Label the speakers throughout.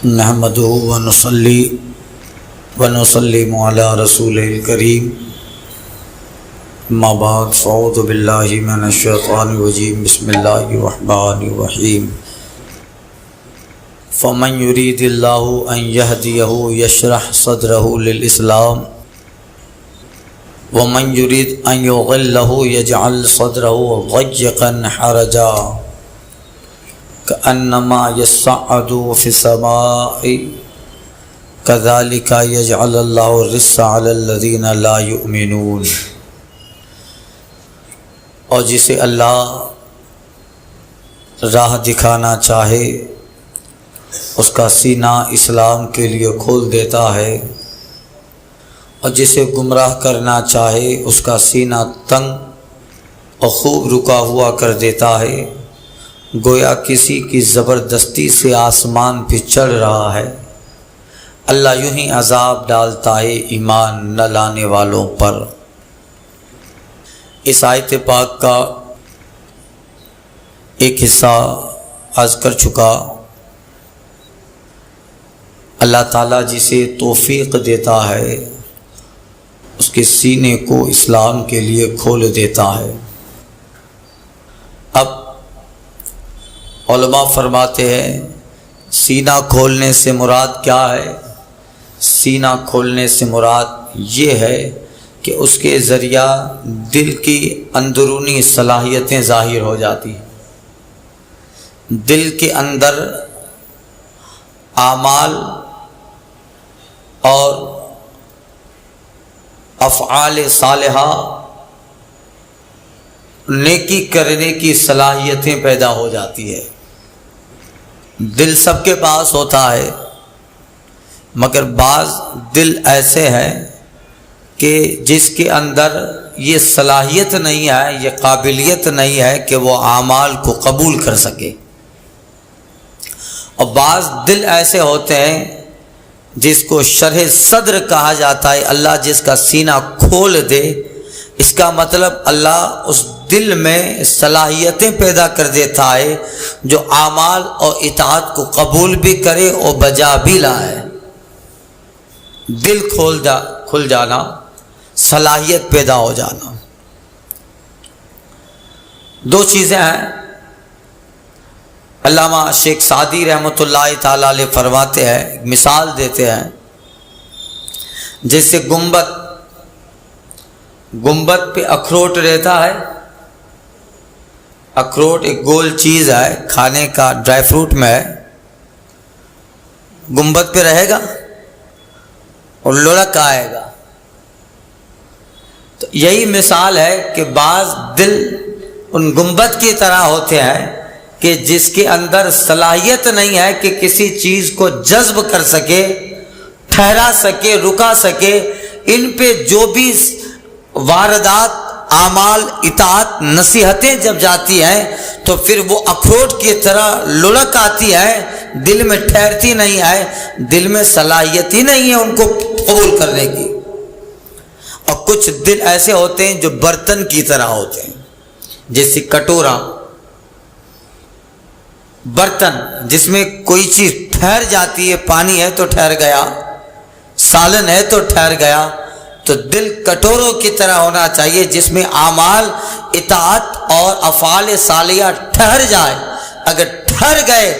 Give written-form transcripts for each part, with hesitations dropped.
Speaker 1: نحمدہ ونصلی ونسلم علی رسول الکریم اما بعد فاعوذ باللہ من الشیطان الرجیم بسم اللہ الرحمن الرحیم فمن یرید اللہ ان یہدیہ یشرح صدرہ للاسلام ومن یرید ان یضلہ یجعل صدرہ ضیقا حرجا کأنما یصعد فی السماء کذالک یجعل اللہ الرجس علی الذین لا یؤمنون۔ اور جسے اللہ راہ دکھانا چاہے اس کا سینہ اسلام کے لیے کھول دیتا ہے، اور جسے گمراہ کرنا چاہے اس کا سینہ تنگ اور خوب رکا ہوا کر دیتا ہے، گویا کسی کی زبردستی سے آسمان پہ چڑھ رہا ہے۔ اللہ یوں ہی عذاب ڈالتا ہے ایمان نہ لانے والوں پر۔ اس آیت پاک کا ایک حصہ عرض کر چکا۔ اللہ تعالیٰ جسے توفیق دیتا ہے اس کے سینے کو اسلام کے لیے کھول دیتا ہے۔ اب علماء فرماتے ہیں سینہ کھولنے سے مراد کیا ہے؟ سینہ کھولنے سے مراد یہ ہے کہ اس کے ذریعہ دل کی اندرونی صلاحیتیں ظاہر ہو جاتی ہیں۔ دل کے اندر اعمال اور افعال صالحہ نیکی کرنے کی صلاحیتیں پیدا ہو جاتی ہے۔ دل سب کے پاس ہوتا ہے، مگر بعض دل ایسے ہیں کہ جس کے اندر یہ صلاحیت نہیں ہے، یہ قابلیت نہیں ہے کہ وہ اعمال کو قبول کر سکے۔ اور بعض دل ایسے ہوتے ہیں جس کو شرح صدر کہا جاتا ہے۔ اللہ جس کا سینہ کھول دے، اس کا مطلب اللہ اس دل میں صلاحیتیں پیدا کر دیتا ہے جو اعمال اور اطاعت کو قبول بھی کرے اور بجا بھی لائے۔ دل کھل جانا، صلاحیت پیدا ہو جانا۔ دو چیزیں ہیں۔ علامہ شیخ سعدی رحمۃ اللہ تعالیٰ علیہ فرماتے ہیں، مثال دیتے ہیں، جیسے گنبد پہ اخروٹ رہتا ہے۔ اخروٹ ایک گول چیز ہے، کھانے کا ڈرائی فروٹ میں ہے۔ گنبد پہ رہے گا اور لڑک آئے گا۔ تو یہی مثال ہے کہ بعض دل ان گنبد کی طرح ہوتے ہیں کہ جس کے اندر صلاحیت نہیں ہے کہ کسی چیز کو جذب کر سکے، ٹھہرا سکے، رکا سکے۔ ان پہ جو بھی واردات، اعمال، اطاعت، نصیحتیں جب جاتی ہیں تو پھر وہ اخروٹ کی طرح لڑک آتی ہے، دل میں ٹھہرتی نہیں ہے، دل میں صلاحیت ہی نہیں ہے ان کو قبول کرنے کی۔ اور کچھ دل ایسے ہوتے ہیں جو برتن کی طرح ہوتے ہیں، جیسے کٹورا، برتن جس میں کوئی چیز ٹھہر جاتی ہے، پانی ہے تو ٹھہر گیا، سالن ہے تو ٹھہر گیا۔ تو دل کٹوروں کی طرح ہونا چاہیے جس میں اعمال، اطاعت اور افعال صالحہ ٹھہر جائے۔ اگر ٹھہر گئے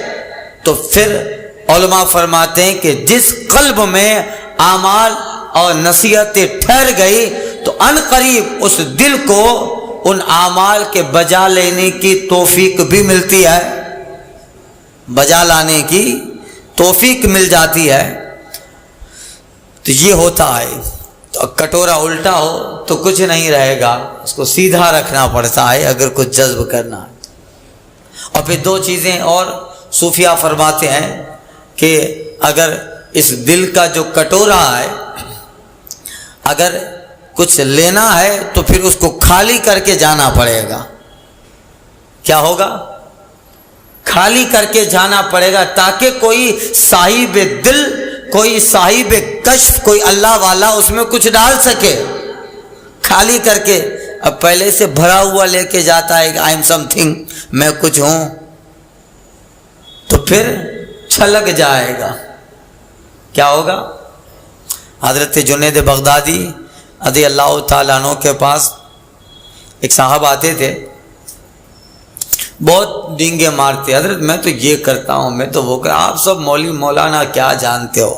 Speaker 1: تو پھر علماء فرماتے ہیں کہ جس قلب میں اعمال اور نصیحتیں ٹھہر گئی تو ان قریب اس دل کو ان اعمال کے بجا لینے کی توفیق بھی ملتی ہے، بجا لانے کی توفیق مل جاتی ہے۔ تو یہ ہوتا ہے۔ تو کٹورا الٹا ہو تو کچھ نہیں رہے گا، اس کو سیدھا رکھنا پڑتا ہے اگر کچھ جذب کرنا ہے۔ اور پھر دو چیزیں اور صوفیہ فرماتے ہیں کہ اگر اس دل کا جو کٹورا ہے، اگر کچھ لینا ہے تو پھر اس کو خالی کر کے جانا پڑے گا۔ کیا ہوگا؟ خالی کر کے جانا پڑے گا تاکہ کوئی صاحب دل، کوئی صاحب کشف، کوئی اللہ والا اس میں کچھ ڈال سکے۔ خالی کر کے، اب پہلے سے بھرا ہوا لے کے جاتا ہے کہ آئی ایم سم تھنگ، میں کچھ ہوں، تو پھر چھلک جائے گا۔ کیا ہوگا؟ حضرت جنید بغدادی رضی اللہ تعالیٰ عنہ کے پاس ایک صاحب آتے تھے، بہت ڈینگے مارتے، حضرت میں تو یہ کرتا ہوں، میں تو وہ آپ سب مولوی مولانا کیا جانتے ہو؟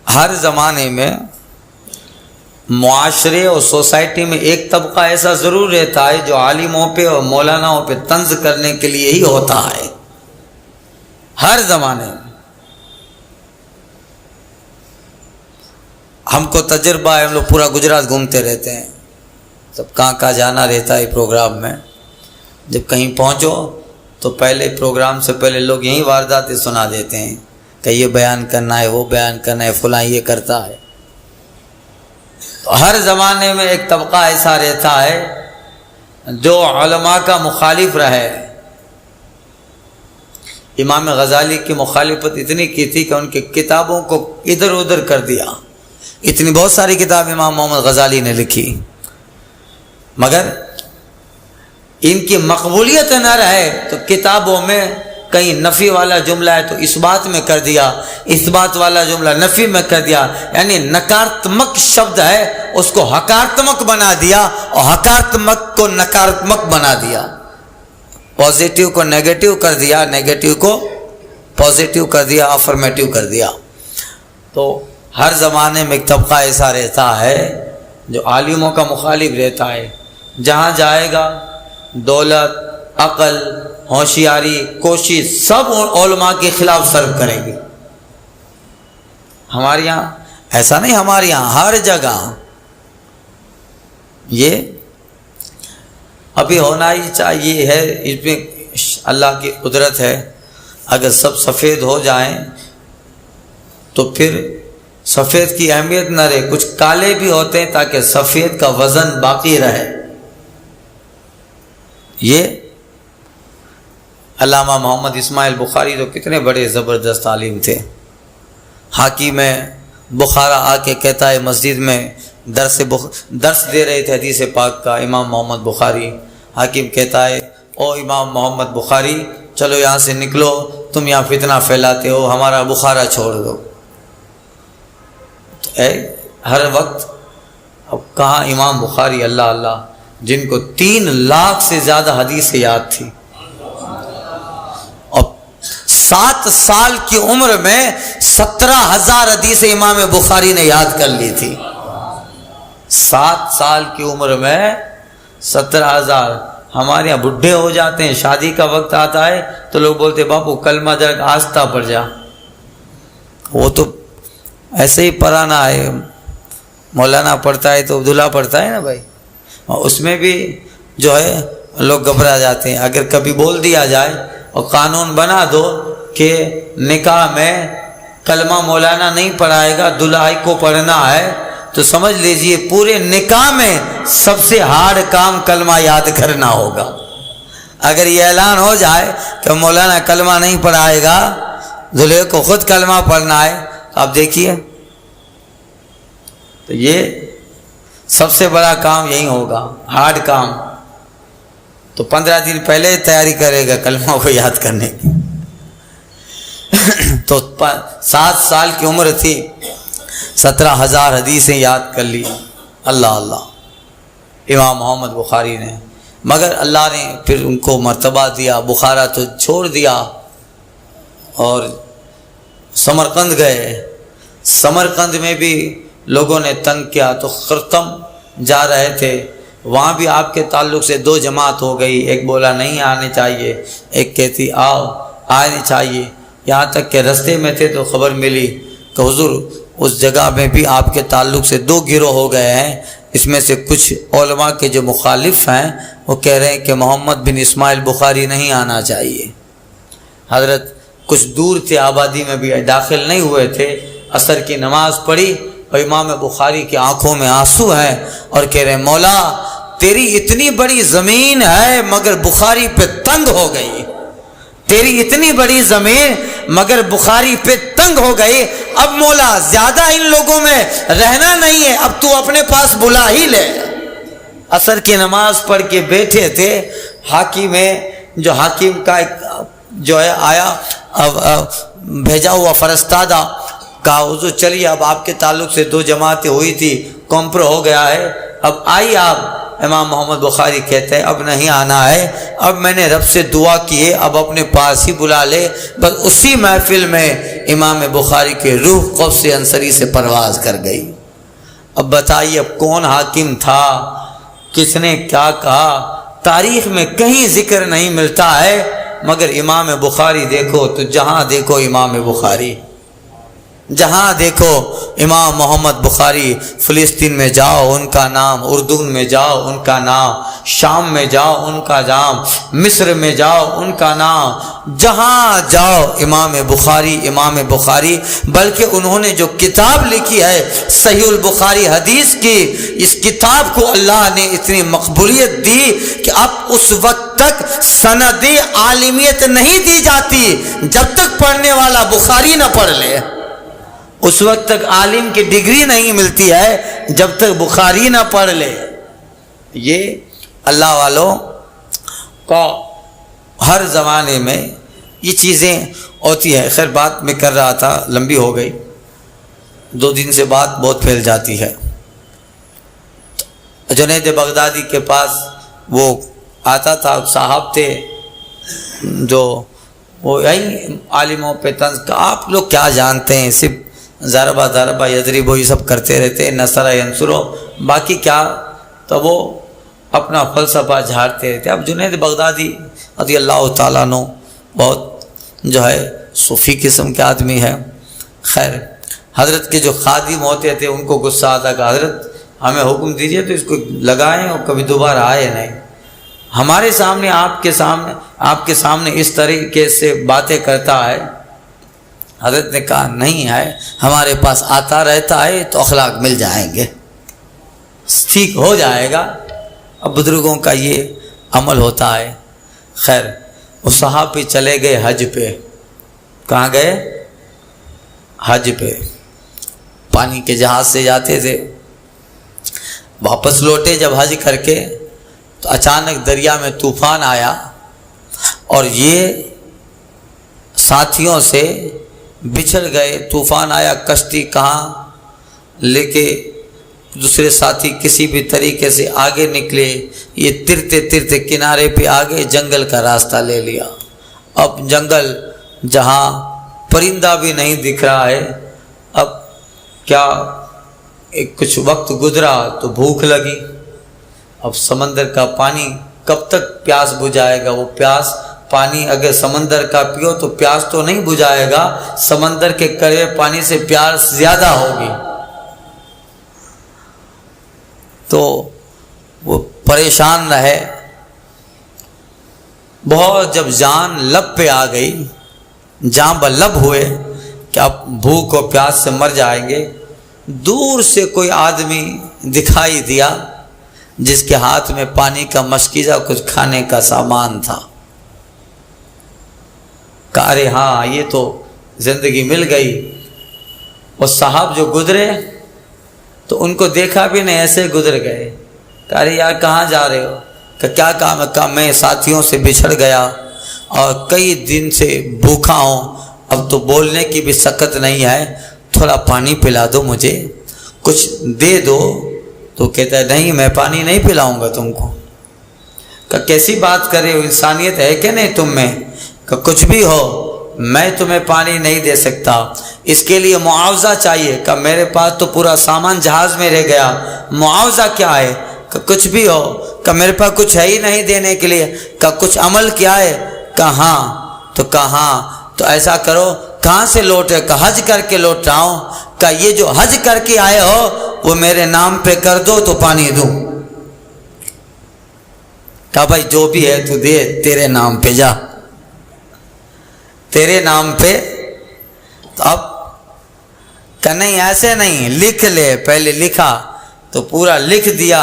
Speaker 1: ہر زمانے میں معاشرے اور سوسائٹی میں ایک طبقہ ایسا ضرور رہتا ہے جو عالموں پہ اور مولاناؤں پہ طنز کرنے کے لیے ہی ہوتا ہے، ہر زمانے میں۔ ہم کو تجربہ ہے، ہم لوگ پورا گجرات گھومتے رہتے ہیں، سب کہاں جانا رہتا ہے پروگرام میں۔ جب کہیں پہنچو تو پہلے پروگرام سے پہلے لوگ یہی وارداتیں سنا دیتے ہیں کہ یہ بیان کرنا ہے، وہ بیان کرنا ہے، فلاں یہ کرتا ہے۔ تو ہر زمانے میں ایک طبقہ ایسا رہتا ہے جو علماء کا مخالف رہے۔ امام غزالی کی مخالفت اتنی کی تھی کہ ان کی کتابوں کو ادھر ادھر کر دیا، اتنی بہت ساری کتاب امام محمد غزالی نے لکھی، مگر ان کی مقبولیت نہ رہے تو کتابوں میں کہیں نفی والا جملہ ہے تو اس بات میں کر دیا، اس بات والا جملہ نفی میں کر دیا، یعنی نکارتمک شبد ہے اس کو حکارتمک بنا دیا اور حکارتمک کو نکارتمک بنا دیا، پازیٹیو کو نیگیٹو کر دیا، نیگیٹو کو پازیٹیو کر دیا، افرمیٹیو کر دیا۔ تو ہر زمانے میں ایک طبقہ ایسا رہتا ہے جو عالموں کا مخالف رہتا ہے، جہاں جائے گا دولت، عقل، ہوشیاری، کوشش سب علماء کے خلاف صرف کریں گے۔ ہمارے یہاں ایسا نہیں، ہمارے یہاں ہر جگہ یہ ابھی ہونا ہی چاہیے ہے، اس میں اللہ کی قدرت ہے۔ اگر سب سفید ہو جائیں تو پھر سفید کی اہمیت نہ رہے، کچھ کالے بھی ہوتے ہیں تاکہ سفید کا وزن باقی رہے۔ یہ علامہ محمد اسماعیل بخاری تو کتنے بڑے زبردست عالم تھے۔ حاکم بخارا آ کے کہتا ہے، مسجد میں درس دے رہے تھے حدیث پاک کا امام محمد بخاری۔ حاکم کہتا ہے، او امام محمد بخاری چلو یہاں سے نکلو، تم یہاں فتنہ پھیلاتے ہو، ہمارا بخارا چھوڑ دو۔ ہر وقت اب کہاں امام بخاری اللہ اللہ جن کو 3 لاکھ سے زیادہ حدیث یاد تھی، اور 7 سال کی عمر میں 17,000 حدیث امام بخاری نے یاد کر لی تھی۔ 7 سال کی عمر میں 17,000۔ ہمارے یہاں بڈھے ہو جاتے ہیں، شادی کا وقت آتا ہے تو لوگ بولتے باپو کلمہ ذرا آہستہ پڑھ جا۔ وہ تو ایسے ہی پرانا ہے، مولانا پڑھتا ہے تو عبداللہ پڑھتا ہے نا بھائی، اس میں بھی جو ہے لوگ گھبرا جاتے ہیں۔ اگر کبھی بول دیا جائے اور قانون بنا دو کہ نکاح میں کلمہ مولانا نہیں پڑھائے گا، دلہائی کو پڑھنا ہے، تو سمجھ لیجئے پورے نکاح میں سب سے ہارڈ کام کلمہ یاد کرنا ہوگا۔ اگر یہ اعلان ہو جائے کہ مولانا کلمہ نہیں پڑھائے گا، دلہے کو خود کلمہ پڑھنا ہے، آپ دیکھیے تو یہ سب سے بڑا کام یہی ہوگا، ہارڈ کام۔ تو 15 دن پہلے تیاری کرے گا کلمہ کو یاد کرنے کی۔ تو 7 سال کی عمر تھی، 17,000 حدیثیں یاد کر لی۔ اللہ اللہ امام محمد بخاری نے، مگر اللہ نے پھر ان کو مرتبہ دیا، بخارا تو چھوڑ دیا اور سمرقند گئے۔ سمرقند میں بھی لوگوں نے تنگ کیا تو خرطم جا رہے تھے، وہاں بھی آپ کے تعلق سے 2 جماعت ہو گئی، ایک بولا نہیں آنے چاہیے، ایک کہتی آؤ آنے چاہیے۔ یہاں تک کہ رستے میں تھے تو خبر ملی کہ حضور اس جگہ میں بھی آپ کے تعلق سے 2 گروہ ہو گئے ہیں، اس میں سے کچھ علماء کے جو مخالف ہیں وہ کہہ رہے ہیں کہ محمد بن اسماعیل بخاری نہیں آنا چاہیے۔ حضرت کچھ دور تھے، آبادی میں بھی داخل نہیں ہوئے تھے، عصر کی نماز پڑھی اور امام بخاری کی آنکھوں میں آنسو ہیں اور کہہ رہے ہیں مولا تیری اتنی بڑی زمین ہے مگر بخاری پہ تنگ ہو گئی، تیری اتنی بڑی زمین مگر بخاری پہ تنگ ہو گئی، اب مولا زیادہ ان لوگوں میں رہنا نہیں ہے، اب تو اپنے پاس بلا ہی لے۔ عصر کی نماز پڑھ کے بیٹھے تھے، حاکم کا ایک جو ہے آیا، اب بھیجا ہوا فرستادہ، کہا حضور چلیے اب آپ کے تعلق سے 2 جماعتیں ہوئی تھی، کمپر ہو گیا ہے، اب آئیے آپ۔ امام محمد بخاری کہتے ہیں اب نہیں آنا ہے، اب میں نے رب سے دعا کی ہے، اب اپنے پاس ہی بلا لے۔ بس اسی محفل میں امام بخاری کے روح قدس انصری سے پرواز کر گئی۔ اب بتائیے اب کون حاکم تھا، کس نے کیا کہا، تاریخ میں کہیں ذکر نہیں ملتا ہے، مگر امام بخاری دیکھو تو جہاں دیکھو امام بخاری، جہاں دیکھو امام محمد بخاری۔ فلسطین میں جاؤ ان کا نام، اردن میں جاؤ ان کا نام، شام میں جاؤ ان کا نام، مصر میں جاؤ ان کا نام، جہاں جاؤ امام بخاری امام بخاری۔ بلکہ انہوں نے جو کتاب لکھی ہے صحیح البخاری حدیث کی، اس کتاب کو اللہ نے اتنی مقبولیت دی کہ اب اس وقت تک سند عالمیت نہیں دی جاتی جب تک پڑھنے والا بخاری نہ پڑھ لے، اس وقت تک عالم کی ڈگری نہیں ملتی ہے جب تک بخاری نہ پڑھ لے۔ یہ اللہ والوں کو ہر زمانے میں یہ چیزیں ہوتی ہے۔ خیر بات میں کر رہا تھا، لمبی ہو گئی، 2 دن سے بات بہت پھیل جاتی ہے۔ جنید بغدادی کے پاس وہ آتا تھا، صاحب تھے جو وہ یہی عالموں پہ طنز کا، آپ لوگ کیا جانتے ہیں، صرف ضربہ یضربو یہ سب کرتے رہتے، نصر ینصرو، باقی کیا، تو وہ اپنا فلسفہ جھاڑتے رہتے۔ اب جنید بغدادی رضی اللہ تعالیٰ عنہ بہت جو ہے صوفی قسم کے آدمی ہے۔ خیر حضرت کے جو خادم ہوتے تھے ان کو غصہ آتا کہ حضرت ہمیں حکم دیجئے تو اس کو لگائیں اور کبھی دوبارہ آئے نہیں، ہمارے سامنے آپ کے سامنے اس طریقے سے باتیں کرتا ہے۔ حضرت نے کہا نہیں ہے، ہمارے پاس آتا رہتا ہے تو اخلاق مل جائیں گے، ٹھیک ہو جائے گا۔ اب بزرگوں کا یہ عمل ہوتا ہے۔ خیر وہ صحابی چلے گئے حج پہ، کہاں گئے؟ حج پہ، پانی کے جہاز سے جاتے تھے، واپس لوٹے جب حج کر کے تو اچانک دریا میں طوفان آیا اور یہ ساتھیوں سے بچھڑ گئے۔ طوفان آیا، کشتی کہاں لے کے دوسرے ساتھی کسی بھی طریقے سے آگے نکلے، یہ ترتے ترتے کنارے پہ آگے جنگل کا راستہ لے لیا۔ اب جنگل جہاں پرندہ بھی نہیں دکھ رہا ہے، اب کیا کچھ وقت گزرا تو بھوک لگی۔ اب سمندر کا پانی کب تک پیاس بجھائے گا؟ وہ پیاس پانی اگر سمندر کا پیو تو پیاس تو نہیں بجھائے گا، سمندر کے کڑوے پانی سے پیاس زیادہ ہوگی۔ تو وہ پریشان رہے، بہت جب جان لب پہ آ گئی، جان بلب ہوئے کہ اب بھوک اور پیاس سے مر جائیں گے، دور سے کوئی آدمی دکھائی دیا جس کے ہاتھ میں پانی کا مشکیزہ کچھ کھانے کا سامان تھا۔ کہا ارے ہاں یہ تو زندگی مل گئی۔ وہ صاحب جو گزرے تو ان کو دیکھا بھی نہیں، ایسے گزر گئے۔ کہا ارے یار کہاں جا رہے ہو؟ کہ کیا کام ہے؟ کہا میں ساتھیوں سے بچھڑ گیا اور کئی دن سے بھوکا ہوں، اب تو بولنے کی بھی سکت نہیں ہے، تھوڑا پانی پلا دو، مجھے کچھ دے دو۔ تو کہتا ہے نہیں میں پانی نہیں پلاؤں گا تم کو۔ کہ کیسی بات کر رہے ہو، انسانیت ہے کہ نہیں تم میں؟ کہ کچھ بھی ہو میں تمہیں پانی نہیں دے سکتا، اس کے لیے معاوضہ چاہیے۔ کہ میرے پاس تو پورا سامان جہاز میں رہ گیا، معاوضہ کیا ہے؟ کہ کچھ بھی ہو۔ کہ میرے پاس کچھ ہے ہی نہیں دینے کے لیے۔ کہ کچھ عمل کیا ہے؟ کہاں؟ تو کہاں؟ تو ایسا کرو، کہاں سے لوٹے؟ کہ حج کر کے لوٹ رہا ہوں۔ کہ یہ جو حج کر کے آئے ہو وہ میرے نام پہ کر دو تو پانی دوں۔ کہا بھائی جو بھی ہے تو دے، تیرے نام پہ جا، تیرے نام پہ۔ تو اب کہ نہیں ایسے نہیں، لکھ لے۔ پہلے لکھا تو پورا لکھ دیا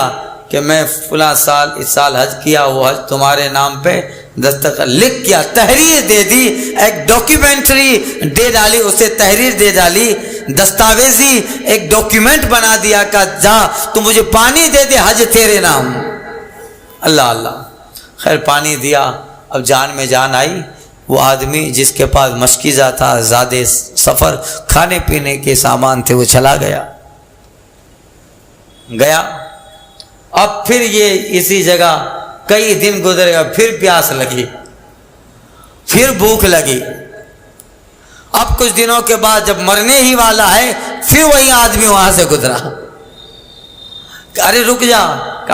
Speaker 1: کہ میں فلاں سال اس سال حج کیا، وہ حج تمہارے نام پہ، دستخط لکھ کیا، تحریر دے دی، ایک ڈاکیومنٹری دے ڈالی، اسے تحریر دے ڈالی، دستاویزی ایک ڈاکیومنٹ بنا دیا کہ جا تو مجھے پانی دے دے، حج تیرے نام۔ اللہ اللہ، خیر پانی دیا۔ اب جان میں جان آئی، وہ آدمی جس کے پاس مشکیزہ تھا، زیادہ سفر، کھانے پینے کے سامان تھے، وہ چلا گیا۔ اب پھر یہ اسی جگہ کئی دن گزر گیا، پھر پیاس لگی، پھر بھوک لگی۔ اب کچھ دنوں کے بعد جب مرنے ہی والا ہے، پھر وہی آدمی وہاں سے گزرا۔ ارے رک جا،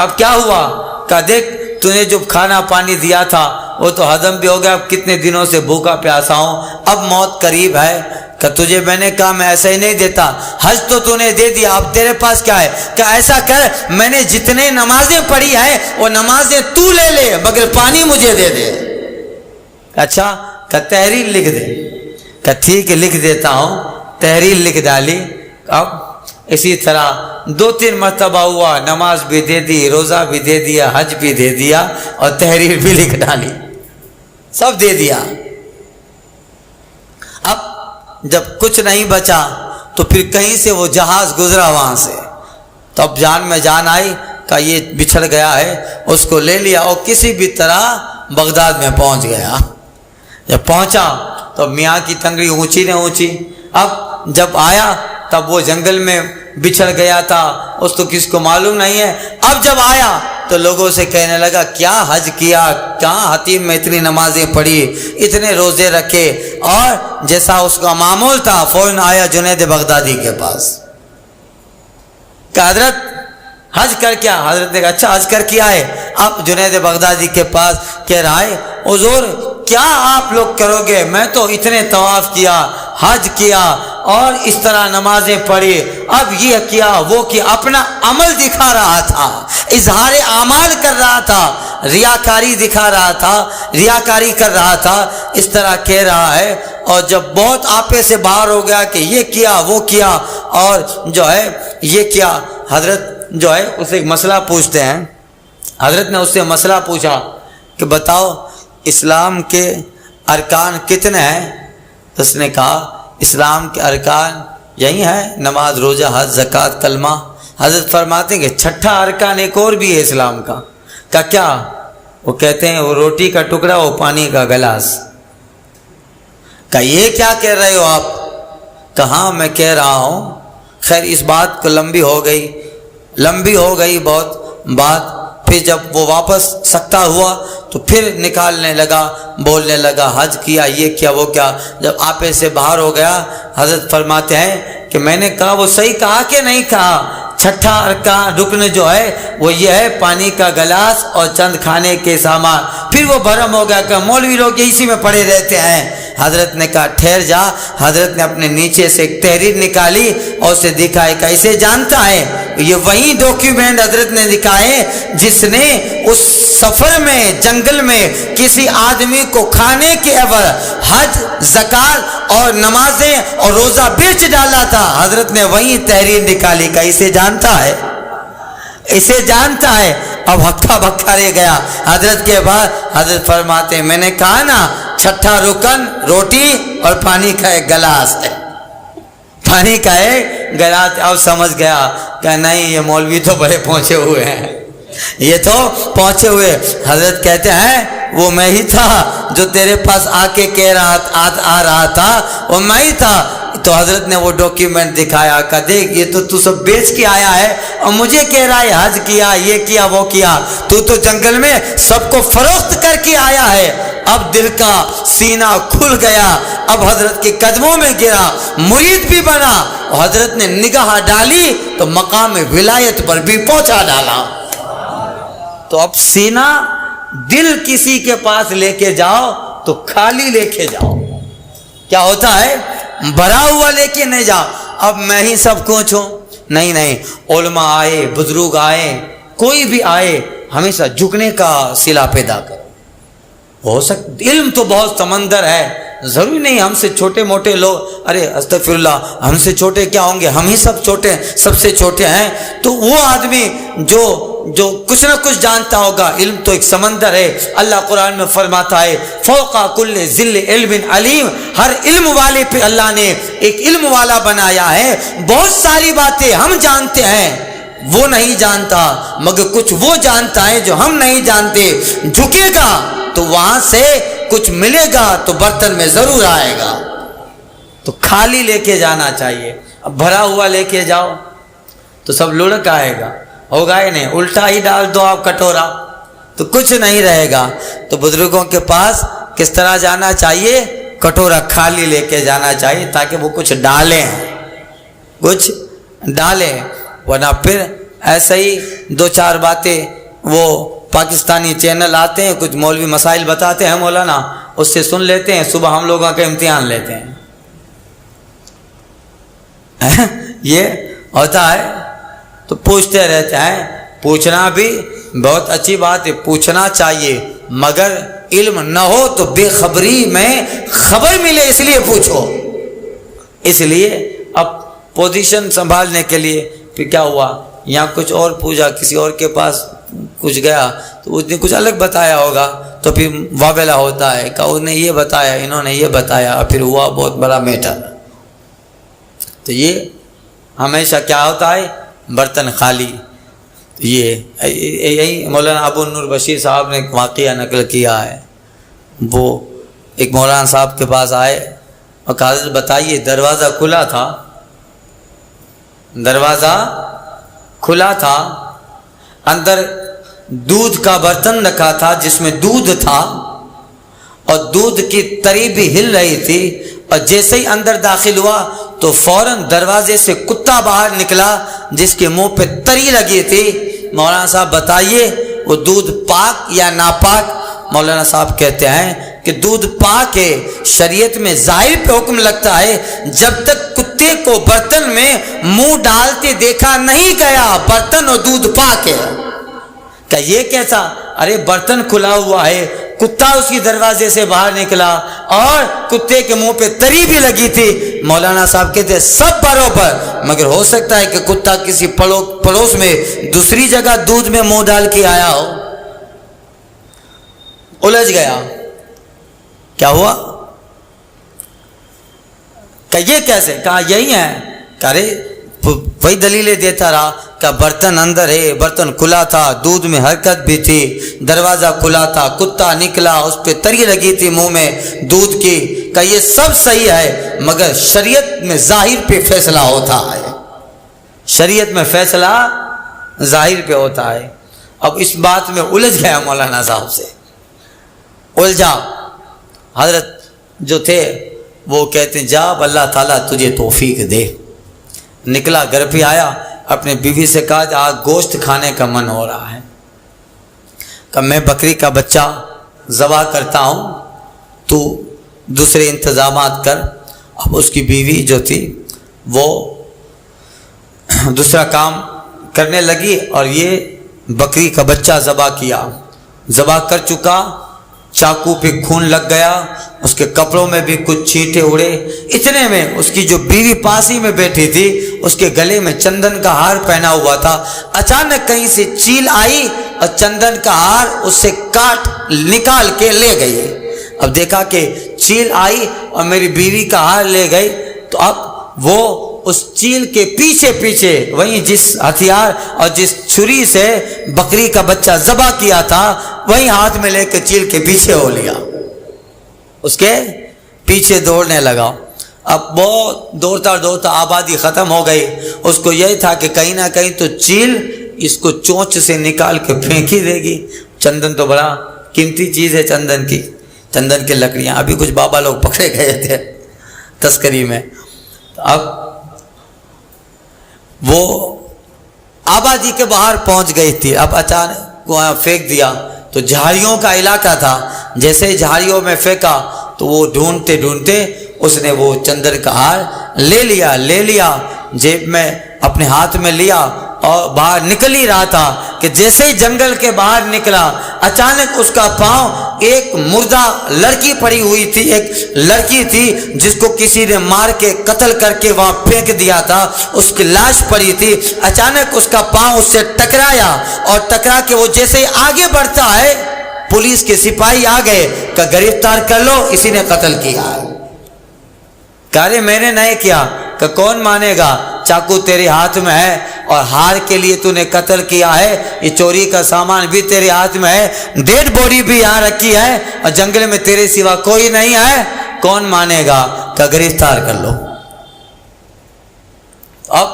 Speaker 1: اب کیا ہوا؟ کہا دیکھ تو نے جو کھانا پانی دیا تھا وہ تو ہضم بھی ہو گیا، اب کتنے دنوں سے بھوکا پیاسا ہوں، اب موت قریب ہے۔ کہ تجھے میں نے کہا میں ایسا ہی نہیں دیتا، حج تو نے دے دیا، اب تیرے پاس کیا ہے؟ کہ ایسا کر، میں نے جتنے نمازیں پڑھی ہیں وہ نمازیں تو لے لے، مگر پانی مجھے دے دے۔ اچھا، کہ تحریر لکھ دے۔ کہ ٹھیک ہے لکھ دیتا ہوں۔ تحریر لکھ ڈالی۔ اب اسی طرح 2-3 مرتبہ ہوا، نماز بھی دے دی، روزہ بھی دے دیا، حج بھی دے دیا، اور تحریر بھی لکھ ڈالی، سب دے دیا۔ اب جب کچھ نہیں بچا تو پھر کہیں سے وہ جہاز گزرا وہاں سے، تو اب جان میں جان آئی کہ یہ بچھڑ گیا ہے، اس کو لے لیا اور کسی بھی طرح بغداد میں پہنچ گیا۔ جب پہنچا تو میاں کی تنگڑی اونچی نے اونچی۔ اب جب آیا تب وہ جنگل میں بچھڑ گیا تھا، اس کو کس کو معلوم نہیں ہے۔ اب جب آیا تو لوگوں سے کہنے لگا کیا حج کیا، کہاں حتیم میں اتنی نمازیں پڑھی، اتنے روزے رکھے، اور جیسا اس کا معمول تھا فوراً آیا جنید بغدادی کے پاس کہ حضرت حج کر کیا؟ حضرت نے کہا اچھا حج کر کیا ہے؟ اب جنید بغدادی کے پاس کہہ رہا ہے حضور کیا آپ لوگ کرو گے، میں تو اتنے طواف کیا، حج کیا، اور اس طرح نمازیں پڑھی، اب یہ کیا وہ کیا، اپنا عمل دکھا رہا تھا، اظہار اعمال کر رہا تھا، ریاکاری دکھا رہا تھا، ریاکاری کر رہا تھا، اس طرح کہہ رہا ہے۔ اور جب بہت آپے سے باہر ہو گیا کہ یہ کیا وہ کیا اور جو ہے یہ کیا، حضرت جو ہے اسے ایک مسئلہ پوچھتے ہیں۔ حضرت نے اس سے مسئلہ پوچھا کہ بتاؤ اسلام کے ارکان کتنے ہیں؟ اس نے کہا اسلام کے ارکان یہی ہیں نماز، روزہ، حج، زکوٰۃ، کلمہ۔ حضرت فرماتے ہیں کہ چھٹا ارکان ایک اور بھی ہے اسلام کا۔ کیا؟ وہ کہتے ہیں وہ روٹی کا ٹکڑا، وہ پانی کا گلاس۔ کہ یہ کیا کہہ رہے ہو آپ؟ کہاں میں کہہ رہا ہوں، خیر اس بات کو لمبی ہو گئی بہت بات۔ پھر جب وہ واپس سکتا ہوا تو پھر نکالنے لگا، بولنے لگا حج کیا، یہ کیا وہ کیا۔ جب آپے سے باہر ہو گیا حضرت فرماتے ہیں کہ میں نے کہا وہ صحیح کہا کہ نہیں کہا؟ چھٹا ارکان رکن جو ہے وہ یہ ہے پانی کا گلاس اور چند کھانے کے سامان۔ پھر وہ بھرم ہو گیا کہ مولوی لوگ اسی میں پڑے رہتے ہیں۔ حضرت نے کہا ٹھہر جا۔ حضرت نے اپنے نیچے سے ایک تحریر نکالی اور اسے دکھائی کہ اسے جانتا ہے، یہ وہی ڈاکیومنٹ حضرت نے دکھائے جس نے اس سفر میں جنگل میں کسی آدمی کو کھانے کے عوض حج، زکوٰۃ اور نمازیں اور روزہ بیچ ڈالا تھا۔ حضرت نے وہی تحریر نکالی کہ اسے جانتا ہے، اسے جانتا ہے۔ اب ہکا بکا رہ گیا۔ حضرت کے بعد حضرت فرماتے ہیں میں نے کہا نا چھٹا رکن روٹی اور پانی کا ایک گلاس ہے، پانی کا ایک گلاس۔ اب سمجھ گیا کہ نہیں یہ مولوی تو بڑے پہنچے ہوئے ہیں، یہ تو پہنچے ہوئے۔ حضرت کہتے ہیں وہ میں ہی تھا جو تیرے پاس آ کے کہہ رہا تھا، وہ میں ہی تھا۔ تو حضرت نے وہ ڈاکیومنٹ دکھایا کہ دیکھ یہ تو سب بیچ کے آیا ہے اور مجھے کہہ رہا ہے حج کیا، یہ کیا وہ کیا، تو جنگل میں سب کو فروخت کر کے آیا ہے۔ اب دل کا سینہ کھل گیا، اب حضرت کے قدموں میں گرا، مرید بھی بنا، اور حضرت نے نگاہ ڈالی تو مقام ولایت پر بھی پہنچا ڈالا۔ تو اب سینہ دل کسی کے پاس لے کے جاؤ تو خالی لے کے جاؤ، کیا ہوتا ہے بھرا ہوا لے کے نہیں جاؤ۔ اب میں ہی سب کچھ ہوں، نہیں، علماء آئے، بزرگ آئے، کوئی بھی آئے، ہمیشہ جھکنے کا صلہ پیدا کرو۔ ہو سکتا علم تو بہت سمندر ہے، ضروری نہیں ہم سے چھوٹے موٹے لوگ، ارے استغفر اللہ ہم سے چھوٹے کیا ہوں گے، ہم ہی سب چھوٹے ہیں، سب سے چھوٹے ہیں۔ تو وہ آدمی جو کچھ نہ کچھ جانتا ہوگا، علم تو ایک سمندر ہے۔ اللہ قرآن میں فرماتا ہے فوق کل ذی علم علیم، ہر علم والے پہ اللہ نے ایک علم والا بنایا ہے۔ بہت ساری باتیں ہم جانتے ہیں وہ نہیں جانتا، مگر کچھ وہ جانتا ہے جو ہم نہیں جانتے۔ جھکے گا تو وہاں سے کچھ ملے گا تو برتن میں ضرور آئے گا. تو خالی لے کے جانا چاہیے. اب بھرا ہوا لے کے جاؤ تو سب لڑک آئے گا, ہوگا ہی نہیں. الٹا ہی ڈال دو آپ کٹورا تو کچھ نہیں رہے گا. تو بزرگوں کے پاس کس طرح جانا چاہیے؟ کٹورا خالی لے کے جانا چاہیے تاکہ وہ کچھ ڈالیں, کچھ ڈالیں. ورنہ پھر ایسے ہی دو چار باتیں وہ پاکستانی چینل آتے ہیں, کچھ مولوی مسائل بتاتے ہیں مولانا, اس سے سن لیتے ہیں, صبح ہم لوگوں کا امتحان لیتے ہیں. یہ ہوتا ہے تو پوچھتے رہتے ہیں. پوچھنا بھی بہت اچھی بات ہے, پوچھنا چاہیے, مگر علم نہ ہو تو بے خبری میں خبر ملے اس لیے پوچھو. اس لیے اب پوزیشن سنبھالنے کے لیے پھر کیا ہوا, یہاں کچھ اور پوچھا, کسی اور کے پاس کچھ گیا تو اس نے کچھ الگ بتایا ہوگا, تو پھر واویلا ہوتا ہے کہ اس نے یہ بتایا, انہوں نے یہ بتایا, پھر ہوا بہت بڑا میٹر. تو یہ ہمیشہ کیا ہوتا ہے, برتن خالی. یہی مولانا ابو نور بشیر صاحب نے ایک واقعہ نقل کیا ہے. وہ ایک مولانا صاحب کے پاس آئے اور کہا حضرت بتائیے, دروازہ کھلا تھا, دروازہ کھلا تھا, اندر دودھ کا برتن رکھا تھا جس میں دودھ تھا, اور دودھ کی تری بھی ہل رہی تھی, اور جیسے ہی اندر داخل ہوا تو فوراً دروازے سے کتا باہر نکلا جس کے منہ پہ تری لگی تھی. مولانا صاحب بتائیے وہ دودھ پاک یا ناپاک؟ مولانا صاحب کہتے ہیں کہ دودھ پاک ہے. شریعت میں ظاہر پہ حکم لگتا ہے جب تک کتے کو برتن میں منہ ڈالتے دیکھا نہیں گیا, برتن اور دودھ پاک ہے. کہ یہ کیسا؟ ارے برتن کھلا ہوا ہے, کتا اس کی دروازے سے باہر نکلا اور کتے کے منہ پہ تری بھی لگی تھی. مولانا صاحب کہتے ہیں سب برابر, مگر ہو سکتا ہے کہ کتا کسی پڑوس میں دوسری جگہ دودھ میں منہ ڈال کے آیا ہو, الجھ گیا. کیا ہوا؟ کہ یہ کیسے؟ کہا یہی ہے. کہ ارے وہی دلیلیں دیتا رہا کہ برتن اندر ہے, برتن کھلا تھا, دودھ میں حرکت بھی تھی, دروازہ کھلا تھا, کتا نکلا, اس پہ تری لگی تھی منہ میں دودھ کی. کہ یہ سب صحیح ہے مگر شریعت میں ظاہر پہ فیصلہ ہوتا ہے, شریعت میں فیصلہ ظاہر پہ ہوتا ہے. اب اس بات میں الجھ گیا مولانا صاحب سے, الجھا. حضرت جو تھے وہ کہتے ہیں جا اللہ تعالیٰ تجھے توفیق دے. نکلا, گھر پہ آیا, اپنے بیوی سے کہا کہ آج گوشت کھانے کا من ہو رہا ہے, کہ میں بکری کا بچہ ذبح کرتا ہوں, تو دوسرے انتظامات کر. اب اس کی بیوی جو تھی وہ دوسرا کام کرنے لگی اور یہ بکری کا بچہ ذبح کیا. ذبح کر چکا, چاقو پہ خون لگ گیا, اس کے کپڑوں میں بھی کچھ چھینٹے اڑے. اتنے میں اس کی جو بیوی پاسی میں بیٹھی تھی اس کے گلے میں چندن کا ہار پہنا ہوا تھا. اچانک کہیں سے چیل آئی اور چندن کا ہار اس سے کاٹ نکال کے لے گئی. اب دیکھا کہ چیل آئی اور میری بیوی کا ہار لے گئی, تو اب وہ اس چیل کے پیچھے پیچھے وہیں جس ہتھیار اور جس چھری سے بکری کا بچہ ذبح کیا تھا وہیں ہاتھ میں لے کے چیل کے پیچھے ہو لیا, اس کے پیچھے دوڑنے لگا. اب وہ دوڑتا دوڑتا آبادی ختم ہو گئی. اس کو یہی تھا کہ کہیں نہ کہیں تو چیل اس کو چونچ سے نکال کے پھینک ہی دے گی. چندن تو بڑا قیمتی چیز ہے, چندن کی, چندن کی لکڑیاں ابھی کچھ بابا لوگ پکڑے گئے تھے تسکری میں. اب وہ آبادی کے باہر پہنچ گئی تھی. اب اچانک وہاں پھینک دیا تو جھاڑیوں کا علاقہ تھا, جیسے جھاڑیوں میں پھینکا تو وہ ڈھونڈتے ڈھونڈتے اس نے وہ چندن کا ہار لے لیا, جیب میں اپنے ہاتھ میں لیا اور باہر نکل ہی رہا تھا کہ جیسے ہی جنگل کے باہر نکلا اچانک اس کا پاؤں ایک مردہ لڑکی پڑی ہوئی تھی, ایک لڑکی تھی جس کو کسی نے مار کے قتل کر کے وہاں پھینک دیا تھا, اس کی لاش پڑی تھی. اچانک اس کا پاؤں اس سے ٹکرایا اور ٹکرا کے وہ جیسے ہی آگے بڑھتا ہے پولیس کے سپاہی آ گئے کہ گرفتار کر لو, اسی نے قتل کیا ہے. کہہ رہے میں نے نہیں کیا. کہ کون مانے گا, چاقو تیرے ہاتھ میں ہے, اور ہار کے لیے تو نے قتل کیا ہے، یہ چوری کا سامان بھی تیرے ہاتھ میں ہے، ڈیڈ باڈی بھی یہاں رکھی ہے اور جنگل میں تیرے سوا کوئی نہیں ہے، کون مانے گا کہ گرفتار کر لو۔ اب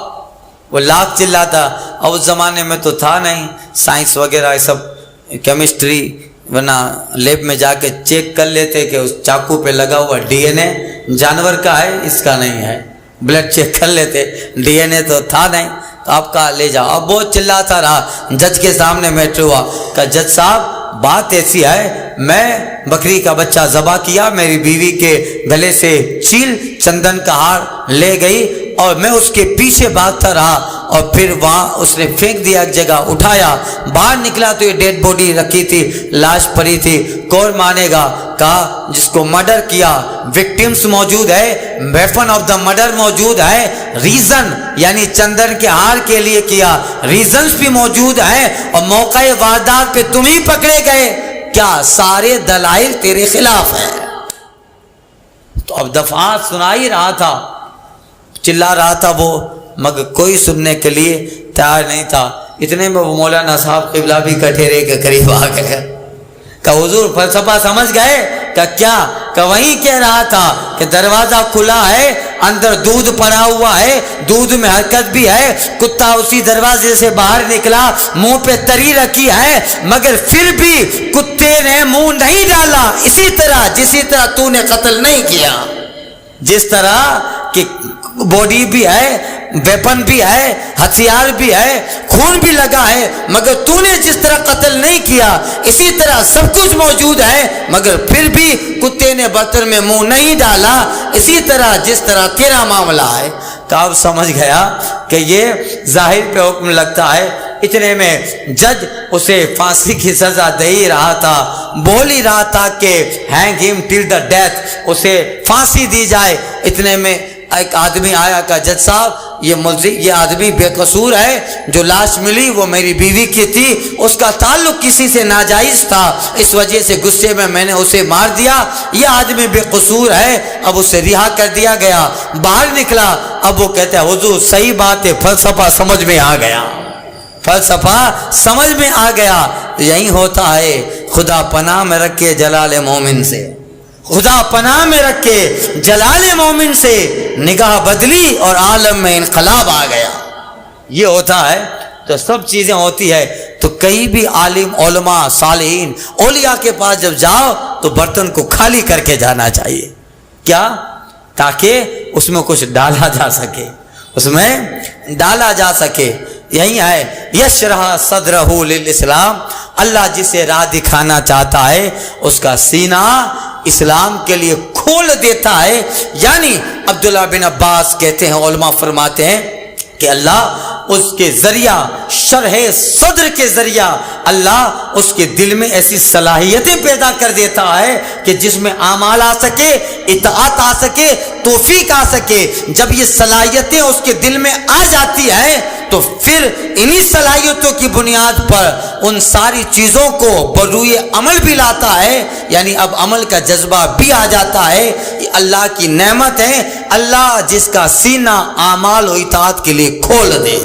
Speaker 1: وہ لاکھ چلاتا، اب اس زمانے میں تو تھا نہیں سائنس وغیرہ، یہ سب کیمسٹری، ورنہ لیب میں جا کے چیک کر لیتے کہ اس چاقو پہ لگا ہوا ڈی این اے جانور کا ہے، اس کا نہیں ہے، بلڈ چیک کر لیتے، ڈی این اے تو تھا نہیں، تو آپ کا لے جاؤ۔ اب بہت چلاتا رہا، جج کے سامنے میٹر ہوا کہ جج صاحب بات ایسی ہے، میں بکری کا بچہ ذبح کیا، میری بیوی کے گلے سے چیل چندن کا ہار لے گئی اور میں اس کے پیچھے بھاگتا رہا اور پھر وہاں اس نے پھینک دیا ایک جگہ، اٹھایا باہر نکلا تو یہ ڈیڈ باڈی رکھی تھی، لاش پڑی تھی، کون مانے گا؟ کہا جس کو مرڈر کیا وکٹمز موجود ہے، ویپن آف دا مرڈر موجود ہے، ریزن یعنی چندن کے ہار کے لیے کیا، ریزنز بھی موجود ہیں اور موقع واردات پہ تم ہی پکڑے گئے، کیا سارے دلائل تیرے خلاف ہیں؟ تو اب دفعات سنا ہی رہا تھا، چلا رہا تھا وہ، مگر کوئی سننے کے لیے تیار نہیں تھا۔ اتنے میں وہ مولانا صاحب قبلہ بھی کٹہرے کے قریب آ گئے کہ حضور فلسفہ سمجھ گئے کہ کیا؟ کہ وہی کہہ رہا تھا کہ دروازہ کھلا ہے، اندر دودھ پڑا ہوا ہے، دودھ میں حرکت بھی ہے، کتا اسی دروازے سے باہر نکلا، منہ پہ تری رکھی ہے، مگر پھر بھی کتے نے منہ نہیں ڈالا، اسی طرح جسی طرح تو نے قتل نہیں کیا، جس طرح کہ باڈی بھی ہے، ویپن بھی ہے، ہتھیار بھی ہے، خون بھی لگا ہے، مگر تو نے جس طرح قتل نہیں کیا اسی طرح سب کچھ موجود ہے، مگر پھر بھی کتے نے برتن میں منہ نہیں ڈالا، اسی طرح جس طرح تیرا معاملہ ہے۔ کعب سمجھ گیا کہ یہ ظاہر پہ حکم لگتا ہے۔ اتنے میں جج اسے پھانسی کی سزا دے ہی رہا تھا، بول ہی رہا تھا کہ ہینگ ہم ٹل دا ڈیتھ، اسے پھانسی دی جائے۔ اتنے میں ایک آدمی آیا کہ جج صاحب یہ آدمی بے قصور ہے، جو لاش ملی وہ میری بیوی کی تھی، اس کا تعلق کسی سے ناجائز تھا، اس وجہ سے غصے میں نے اسے مار دیا، یہ آدمی بے قصور ہے۔ اب اسے رہا کر دیا گیا، باہر نکلا، اب وہ کہتے ہیں حضور صحیح بات ہے، فلسفہ سمجھ میں آ گیا، فلسفہ سمجھ میں آ گیا۔ یہی ہوتا ہے، خدا پناہ میں رکھے جلال مومن سے، خدا پناہ میں رکھے جلال مومن سے، نگاہ بدلی اور عالم میں انقلاب آ گیا۔ یہ ہوتا ہے تو سب چیزیں ہوتی ہے۔ تو کہیں بھی عالم، علماء، صالحین، اولیاء کے پاس جب جاؤ تو برتن کو خالی کر کے جانا چاہیے، کیا؟ تاکہ اس میں کچھ ڈالا جا سکے، اس میں ڈالا جا سکے۔ یہی ہے یشرح صدرہ للاسلام، اللہ جسے راہ دکھانا چاہتا ہے اس کا سینہ اسلام کے لیے کھول دیتا ہے۔ یعنی عبداللہ بن عباس کہتے ہیں، علماء فرماتے ہیں کہ اللہ اس کے ذریعہ، شرح صدر کے ذریعہ اللہ اس کے دل میں ایسی صلاحیتیں پیدا کر دیتا ہے کہ جس میں اعمال آ سکے، اطاعت آ سکے، توفیق آ سکے۔ جب یہ صلاحیتیں اس کے دل میں آ جاتی ہیں تو پھر انہی صلاحیتوں کی بنیاد پر ان ساری چیزوں کو بروئے عمل بھی لاتا ہے، یعنی اب عمل کا جذبہ بھی آ جاتا ہے۔ یہ اللہ کی نعمت ہے، اللہ جس کا سینہ اعمال و اطاعت کے لیے کھول دے،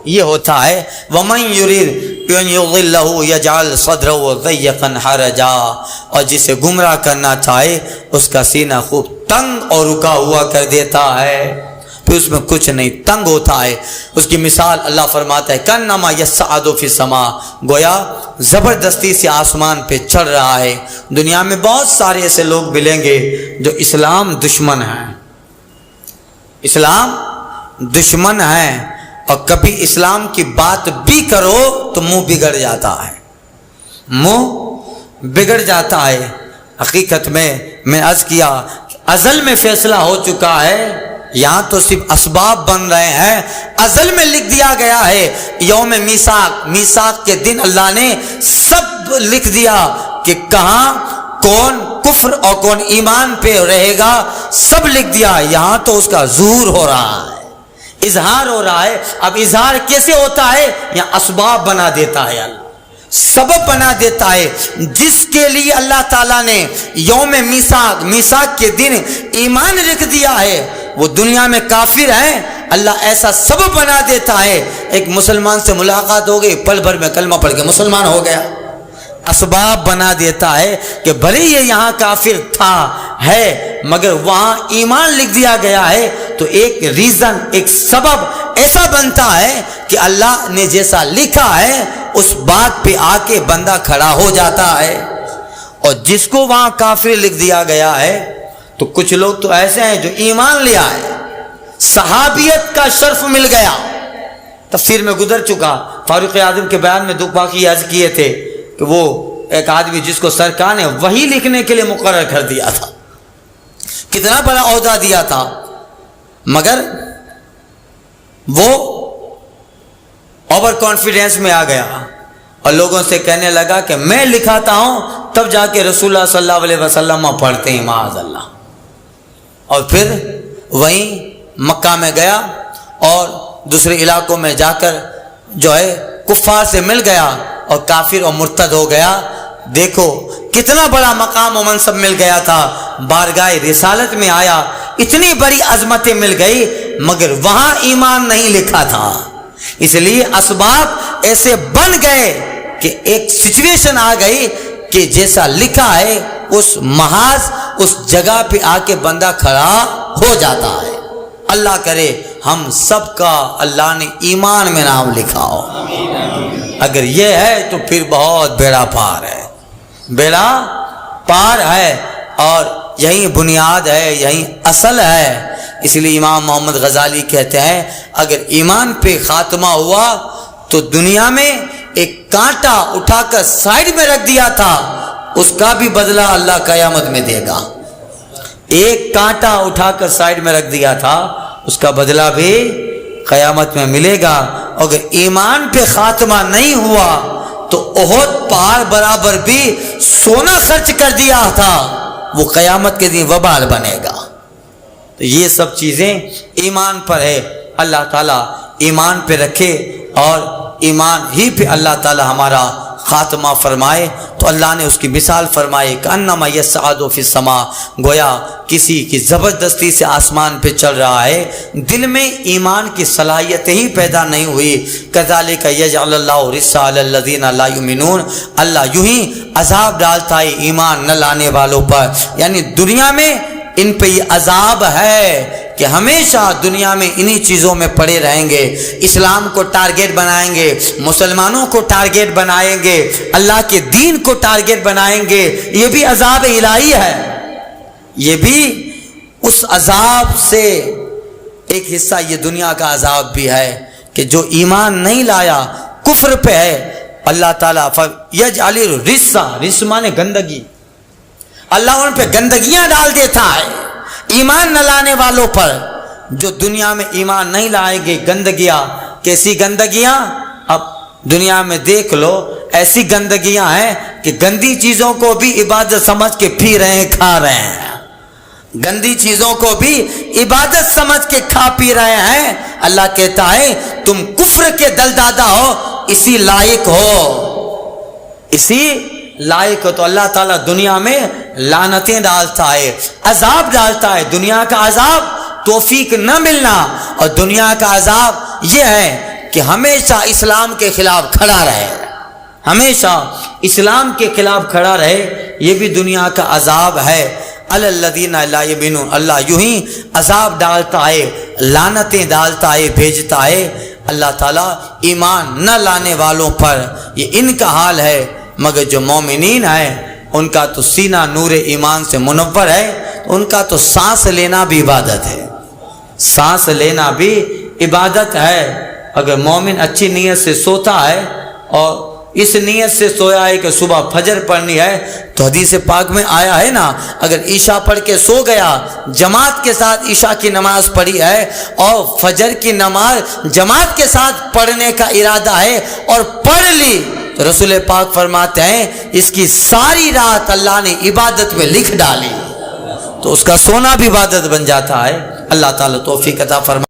Speaker 1: یہ ہوتا ہے۔ وَمَن يُرِدْ أَن يُضِلَّهُ يَجْعَلْ صَدْرَهُ ضَيِّقًا حَرَجًا، اور جسے گمراہ کرنا چاہے اس کا سینہ خوب تنگ اور رکا ہوا کر دیتا ہے، پھر اس میں کچھ نہیں، تنگ ہوتا ہے۔ اس کی مثال اللہ فرماتا ہے کَأَنَّمَا يَصْعَدُ فِي السَّمَاءِ، گویا زبردستی سے آسمان پہ چڑھ رہا ہے۔ دنیا میں بہت سارے ایسے لوگ ملیں گے جو اسلام دشمن ہیں، اسلام دشمن ہیں، اور کبھی اسلام کی بات بھی کرو تو منہ بگڑ جاتا ہے، منہ بگڑ جاتا ہے۔ حقیقت میں عرض کیا ازل میں فیصلہ ہو چکا ہے، یہاں تو صرف اسباب بن رہے ہیں۔ ازل میں لکھ دیا گیا ہے، یوم میثاق کے دن اللہ نے سب لکھ دیا کہ کہاں کون کفر اور کون ایمان پہ رہے گا، سب لکھ دیا۔ یہاں تو اس کا ظہور ہو رہا ہے، اظہار ہو رہا ہے۔ اب اظہار کیسے ہوتا ہے؟ یہاں اسباب بنا دیتا ہے اللہ، سبب بنا دیتا ہے، جس کے لیے اللہ تعالیٰ نے یوم میثاق کے دن ایمان لکھ دیا ہے۔ وہ دنیا میں کافر ہیں، اللہ ایسا سبب بنا دیتا ہے. ایک مسلمان سے ملاقات ہو گئی، پل بھر میں کلمہ پڑھ کے مسلمان ہو گیا. اسباب بنا دیتا ہے کہ بھلے یہ یہاں کافر تھا ہے مگر وہاں ایمان لکھ دیا گیا ہے، تو ایک ریزن، ایک سبب ایسا بنتا ہے کہ اللہ نے جیسا لکھا ہے اس بات پہ آ کے بندہ کھڑا ہو جاتا ہے. اور جس کو وہاں کافر لکھ دیا گیا ہے، تو کچھ لوگ تو ایسے ہیں جو ایمان لے آئے، صحابیت کا شرف مل گیا. تفسیر میں گزر چکا، فاروق اعظم کے بیان میں دو باقی عرض کیے تھے کہ وہ ایک آدمی جس کو سرکار نے وحی لکھنے کے لیے مقرر کر دیا تھا، کتنا بڑا عہدہ دیا تھا، مگر وہ اوور کانفیڈنس میں آ گیا اور لوگوں سے کہنے لگا کہ میں لکھاتا ہوں، تب جا کے رسول اللہ صلی اللہ علیہ وسلم پڑھتے ہیں، معاذ اللہ. اور پھر وہیں مکہ میں گیا اور دوسرے علاقوں میں جا کر جو ہے کفار سے مل گیا اور کافر اور مرتد ہو گیا. دیکھو کتنا بڑا مقام و منصب مل گیا تھا، بارگاہ رسالت میں آیا، اتنی بڑی عظمتیں مل گئی، مگر وہاں ایمان نہیں لکھا تھا. اس لیے اسباب ایسے بن گئے کہ ایک سچویشن آ گئی کہ جیسا لکھا ہے اس محاذ اس جگہ پہ آ کے بندہ کھڑا ہو جاتا ہے. اللہ کرے ہم سب کا اللہ نے ایمان میں نام لکھا ہو. اگر یہ ہے تو پھر بہت بیڑا پار ہے، بیڑا پار ہے، اور یہی بنیاد ہے، یہی اصل ہے. اس لیے امام محمد غزالی کہتے ہیں اگر ایمان پہ خاتمہ ہوا تو دنیا میں ایک کانٹا اٹھا کر سائڈ میں رکھ دیا تھا، اس کا بھی بدلہ اللہ قیامت میں دے گا. ایک کانٹا اٹھا کر سائڈ میں رکھ دیا تھا، اس کا بدلہ بھی قیامت میں ملے گا. اگر ایمان پہ خاتمہ نہیں ہوا تو احد پہاڑ برابر بھی سونا خرچ کر دیا تھا، وہ قیامت کے دن وبال بنے گا. تو یہ سب چیزیں ایمان پر ہے. اللہ تعالیٰ ایمان پہ رکھے اور ایمان ہی پہ اللہ تعالیٰ ہمارا خاتمہ فرمائے. تو اللہ نے اس کی مثال فرمائی کہ انما یصعد فی السماء، گویا کسی کی زبردستی سے آسمان پہ چل رہا ہے، دل میں ایمان کی صلاحیتیں ہی پیدا نہیں ہوئی. کذالک یجعل اللہ الرجس علی الذین لا یؤمنون، اللہ یوں ہی عذاب ڈالتا ہے ایمان نہ لانے والوں پر. یعنی دنیا میں ان پہ یہ عذاب ہے کہ ہمیشہ دنیا میں انہی چیزوں میں پڑے رہیں گے، اسلام کو ٹارگیٹ بنائیں گے، مسلمانوں کو ٹارگیٹ بنائیں گے، اللہ کے دین کو ٹارگیٹ بنائیں گے. یہ بھی عذاب الہی ہے، یہ بھی اس عذاب سے ایک حصہ یہ دنیا کا عذاب بھی ہے کہ جو ایمان نہیں لایا، کفر پہ ہے، اللہ تعالیٰ یجعل الرجس، رجس مانے گندگی، اللہ ان پہ گندگیاں ڈال دیتا ہے ایمان نہ لانے والوں پر. جو دنیا میں ایمان نہیں لائیں گے، گندگیاں، کیسی گندگیاں؟ اب دنیا میں دیکھ لو، ایسی گندگیاں ہیں کہ گندی چیزوں کو بھی عبادت سمجھ کے پی رہے ہیں، کھا رہے ہیں، گندی چیزوں کو بھی عبادت سمجھ کے کھا پی رہے ہیں. اللہ کہتا ہے تم کفر کے دلدادہ ہو، اسی لائق ہو، اسی لائق ہو. تو اللہ تعالیٰ دنیا میں لعنتیں ڈالتا ہے، عذاب ڈالتا ہے. دنیا کا عذاب توفیق نہ ملنا، اور دنیا کا عذاب یہ ہے کہ ہمیشہ اسلام کے خلاف کھڑا رہے، ہمیشہ اسلام کے خلاف کھڑا رہے. یہ بھی دنیا کا عذاب ہے. الذین لا یؤمنون، اللہ یوں ہی عذاب ڈالتا ہے، لعنتیں ڈالتا ہے، بھیجتا ہے. اللہ تعالیٰ ایمان نہ لانے والوں پر یہ ان کا حال ہے. مگر جو مومنین ہیں ان کا تو سینہ نور ایمان سے منور ہے، ان کا تو سانس لینا بھی عبادت ہے، سانس لینا بھی عبادت ہے. اگر مومن اچھی نیت سے سوتا ہے اور اس نیت سے سویا ہے کہ صبح فجر پڑھنی ہے، تو حدیث پاک میں آیا ہے نا، اگر عشاء پڑھ کے سو گیا، جماعت کے ساتھ عشاء کی نماز پڑھی ہے اور فجر کی نماز جماعت کے ساتھ پڑھنے کا ارادہ ہے اور پڑھ لی، تو رسول پاک فرماتے ہیں اس کی ساری رات اللہ نے عبادت میں لکھ ڈالی، تو اس کا سونا بھی عبادت بن جاتا ہے. اللہ تعالیٰ توفیق عطا فرمائے.